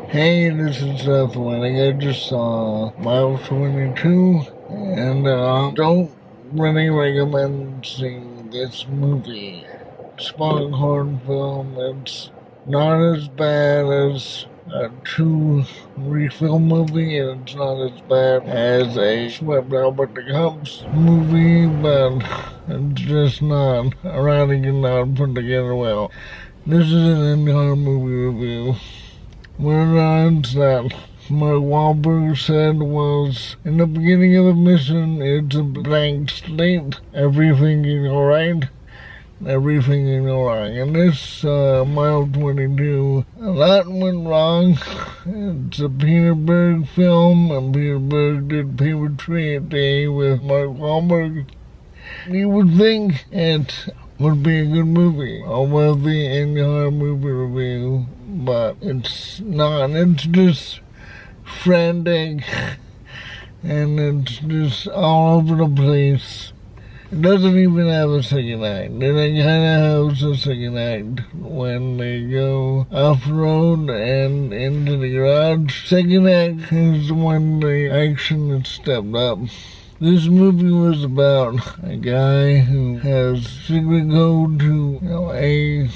Hey, this is Winning. I just saw Mile 22, and don't really recommend seeing this movie. Spotting horn film. It's not as bad as a two refilm movie, and it's not as bad as a Swept Out by the Cops movie, but it's just not writing and not put together well. This is an in-car movie review. Whereas that Mark Wahlberg said was, in the beginning of the mission, it's a blank slate, everything is alright, everything is alright. In this Mile 22, a lot went wrong. It's a Peter Berg film, and Peter Berg did Paper Trade Day with Mark Wahlberg. You would think it would be a good movie, a wealthy in-car movie review, but it's not. It's just frantic, and it's just all over the place. It doesn't even have a second act. And it kind of has a second act when they go off-road and into the garage. Second act is when the action is stepped up. This movie was about a guy who has secret code to, a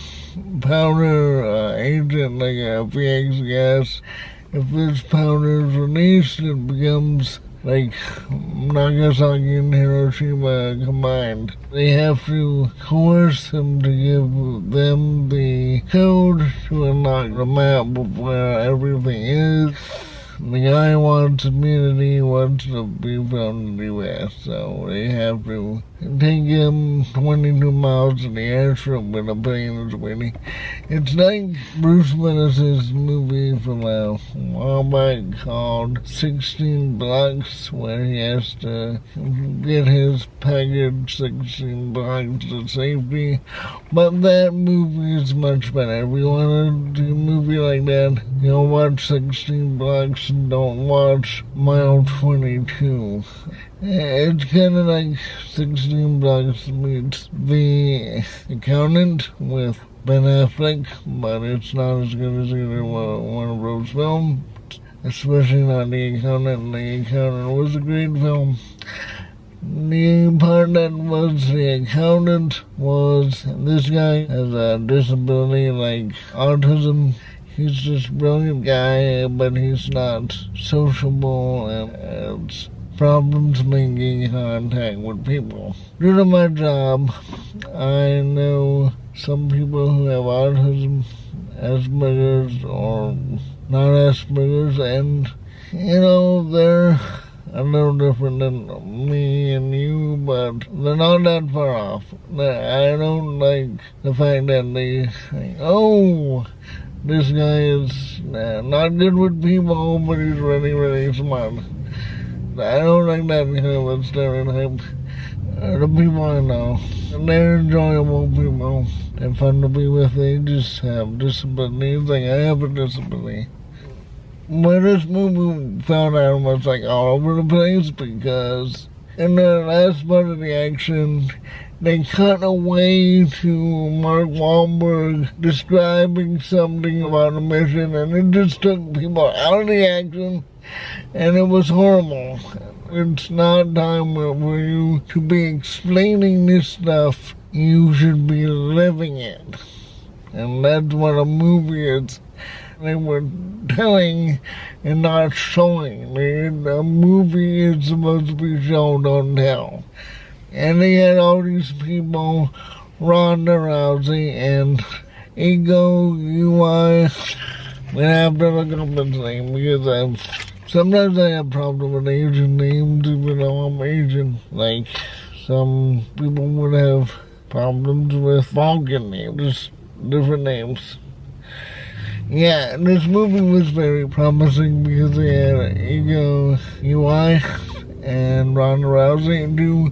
powder agent, like a VX gas. If this powder is released, it becomes like Nagasaki and Hiroshima combined. They have to coerce him to give them the code to unlock the map of where everything is. The guy wants immunity, wants to be from the U.S., so they have to take him 22 miles in the airstrip with a plane is waiting. It's like Bruce Willis's movie from a while back called 16 Blocks, where he has to get his package 16 blocks to safety. But that movie is much better. If you want to do a movie like that, you'll watch 16 Blocks and don't watch Mile 22. It's kind of like 16 Blocks meets The Accountant with Ben Affleck, but it's not as good as either one of those films, especially not The Accountant. The Accountant was a great film. The part that was The Accountant was this guy has a disability like autism. He's just a brilliant guy, but he's not sociable and has problems making contact with people. Due to my job, I know some people who have autism, Asperger's, or not Asperger's, and, they're a little different than me and you, but they're not that far off. I don't like the fact that they think, oh, this guy is not good with people, but he's really, really smart. I don't like that kind of a stereotype. The people I know, and they're enjoyable people. They're fun to be with. They just have disabilities. Like I have a disability. When this movie found out, I was like all over the place because in the last part of the action, they cut away to Mark Wahlberg describing something about the mission, and it just took people out of the action, and it was horrible. It's not time for you to be explaining this stuff. You should be living it. And that's what a movie is. They were telling and not showing. A movie is supposed to be show, don't tell. And they had all these people, Ronda Rousey and Ego UI. I have to look up his name because sometimes I have problems with Asian names even though I'm Asian. Like some people would have problems with Balkan names, just different names. Yeah, this movie was very promising because they had Ego UI and Ronda Rousey do.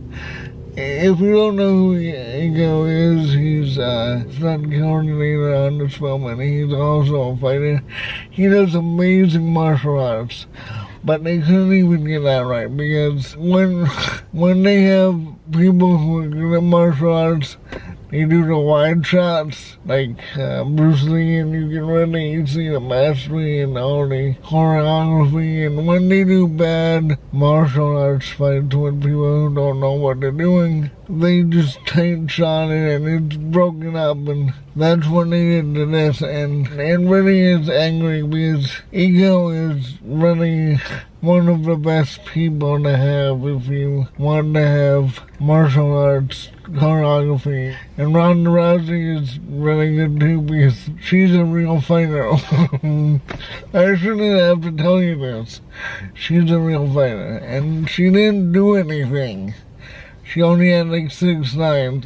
If you don't know who Ego is, he's a stunt coordinator on this film, and he's also a fighter. He does amazing martial arts, but they couldn't even get that right because when they have people who are good at martial arts, they do the wide shots like Bruce Lee, and you can really see the mastery and all the choreography. And when they do bad martial arts fights with people who don't know what they're doing, they just take shot it and it's broken up, and that's what they did to this. And it really is angry because Ego is really one of the best people to have if you want to have martial arts choreography. And Ronda Rousey is really good too because she's a real fighter. I shouldn't have to tell you this. She's a real fighter, and she didn't do anything. She only had like 6 lines.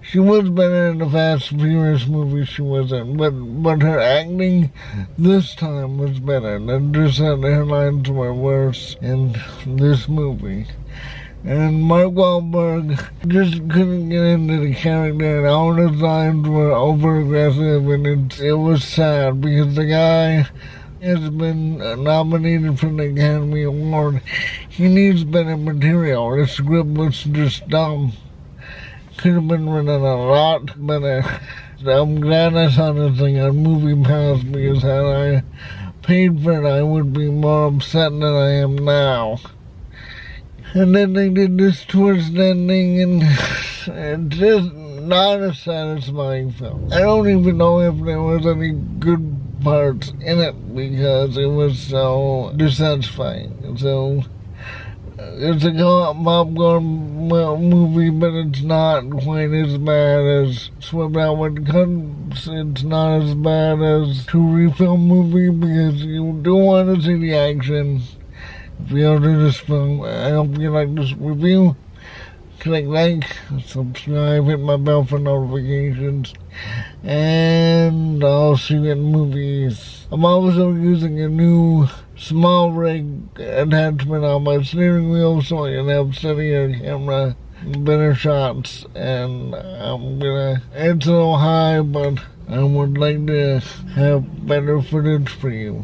She was better in the Fast and Furious movie she was in, but her acting this time was better. Just that her lines were worse in this movie. And Mark Wahlberg just couldn't get into the character, and all his lines were over-aggressive, and it was sad because the guy has been nominated for the Academy Award. He needs better material. The script was just dumb. Could have been written a lot better. I'm glad I saw this thing on Movie Pass because had I paid for it, I would be more upset than I am now. And then they did this twist ending, and it's just not a satisfying film. I don't even know if there was any good parts in it because it was so dissatisfying. So it's a popcorn movie, but it's not quite as bad as Swim Out with Cuts. It's not as bad as to refilm movie because you do want to see the action. If you do this film, I hope you like this review. Click like, subscribe, hit my bell for notifications, and I'll see you in movies. I'm also using a new small rig attachment on my steering wheel so I can have steadier camera, better shots, and it's a little high, but I would like to have better footage for you.